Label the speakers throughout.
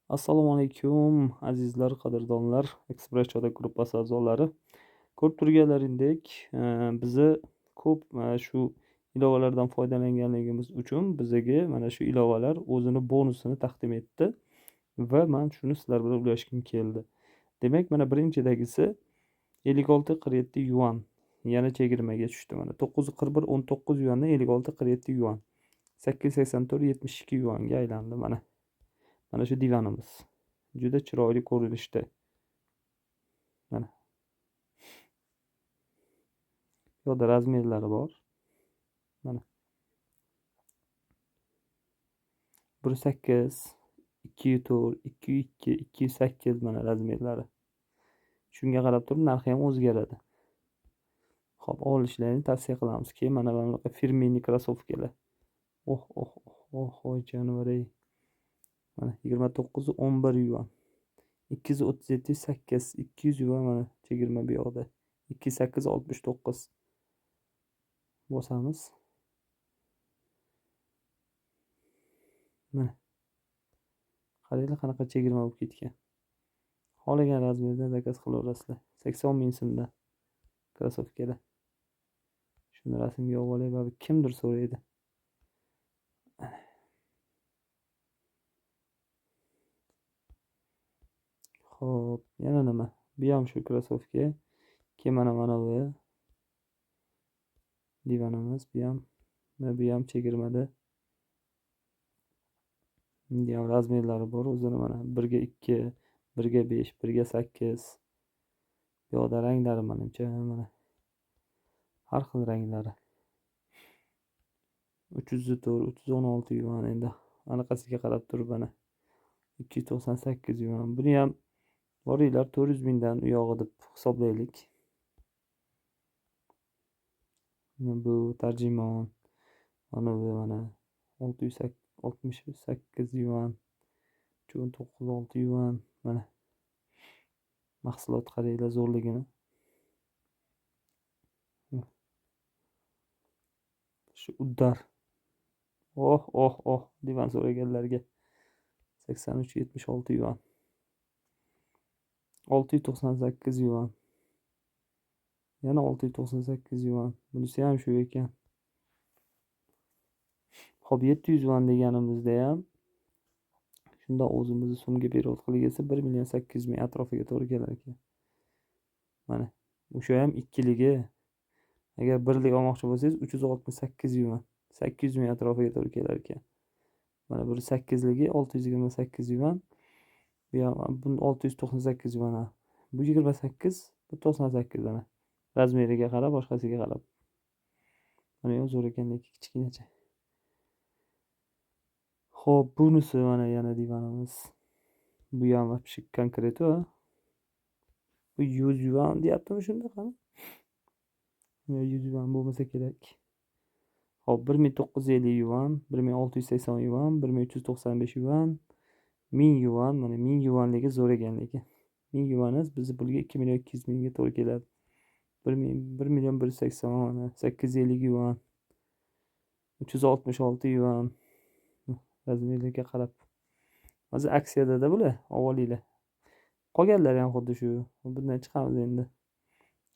Speaker 1: Assalomu alaykum azizlar, qadrdonlar, Express Chodak gruppasi a'zolari. Ko'rib turganlaringdek, bizni ko'p shu ilovalardan foydalanganligimiz uchun bizga mana shu ilovalar o'zini bonusini taqdim etdi va men shuni sizlar bilan ulashgim keldi. Demak, mana birinchidagisi 56.47 yuan. Yana chegirmaga tushdi. Mana 941.19 yuandan 56.47 yuan. 884.72 yuanga aylandi mana. Mana shu divanimiz. Juda chiroyli ko'rinishda. Mana. Bu yerda razmerlari bor. Mana. 1.8, 2.4, 2.2, 2.8 mana razmerlari. Shunga qarab turib narxi ham o'zgaradi. Xo'p, olishlarini tavsiya qilamiz. Keyin mana bunaqa firmenniy krossovkalar. Voy jonivor-ey. Mana 29.11 yuan. 237.8, 200 yuan mana chegirma bu yoqda. 2869 bosamiz. Mana. Qaranglar qanaqa chegirma bo'lib ketgan. Xohlagan razmerdan zakaz qilaverasizlar. 80 ming so'mdan krossovkalar. Shuni rasmga olib olay va kimdir so'raydi. Xo'p, yana nima? Bu ham shu krossovka. Keyin mana bu divanimiz, bu ham chegirmada. Bu ham razmerlari bor o'zini mana 1.2, 1.5, 1.8. Bu yoqda ranglari menimcha mana har xil ranglari. 304, 316 yuan endi anaqasiga qarab turib mana 298 yuan. Buni ham boringlar 400 mingdan u yog'i deb hisoblaylik. Bu tarjimon. Mana bu mana 668 yuan. 96 yuan. Mana mahsulot qaranglar zo'rligini. Shu uddar. Divan so'raganlarga 83.76 yuan. 698 yuan. Yana 698 yuan. Bunisi ham shu ekan. Xo'p, 700 yuan deganimizda ham shunda o'zimizni so'mga perevod qilganda 1.800.000 atrofiga to'g'ri kelar ekan. Mana o'sha ham ikkiligi. Agar birlik olmoqchi bo'lsangiz 368 yuan. 800 ming atrofiga to'g'ri kelar ekan. Mana bu 8ligi 628 yuan. Bu ham 698 yuan. Bu 28, bu 98 ana. Razmeriga qarab, boshqasiga qarab. Mana ham zo'r ekan, lekin kichkinacha. Xo'p, bunisi mana yana divanimiz. Bu ham вообще konkret a. Bu 100 yuan deyaptimi shunda qani? 100 yuan bo'lmasa kerak. Xo'p, 1950 yuan, 1680 yuan, 1395 yuan, 1000 yuan, mana 1000 yuanligi zo'r ekan lekin. 1000 yuanimiz bizni pulga 2.200.000 mingga to'g'ri keladi. 1.180 mana 850 yuan. 366 yuan. Razmeriga qarab. Hozir aksiyada bular, olinglar. Qolganlari ham xuddi shu. Bundan chiqamiz endi.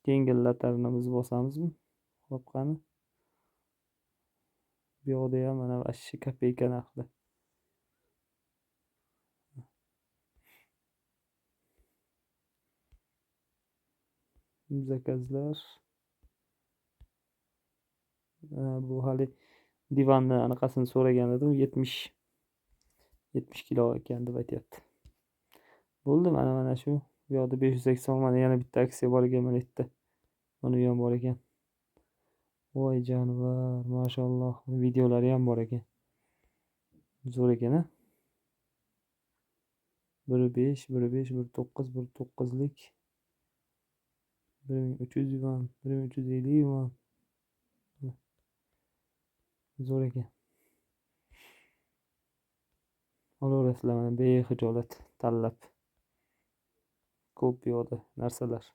Speaker 1: Keyingi lotarimizni bosamizmi? Xo'p, qani. Bu yoqda ham mana vashi kopeyka narxda. Zakazlar. Bu hali divanni anaqasini so'ragan edim, 70 kilo ekan deb aytyapti. Bo'ldi, mana shu. Bu yoqda 580, mana yana bitta aksiya bor ekan, mana bitta. Mana bu ham bor ekan. Voy jonivor, mashalloh. Videolari ham bor ekan. Zo'r ekan a. 1.5, 1.5, 1.9, 1.9lik. 1300 yuan, 1350 yuan. Zo'r ekan. Olaverasizlar mana behijolat tanlab. Ko'p bu yoqda narsalar.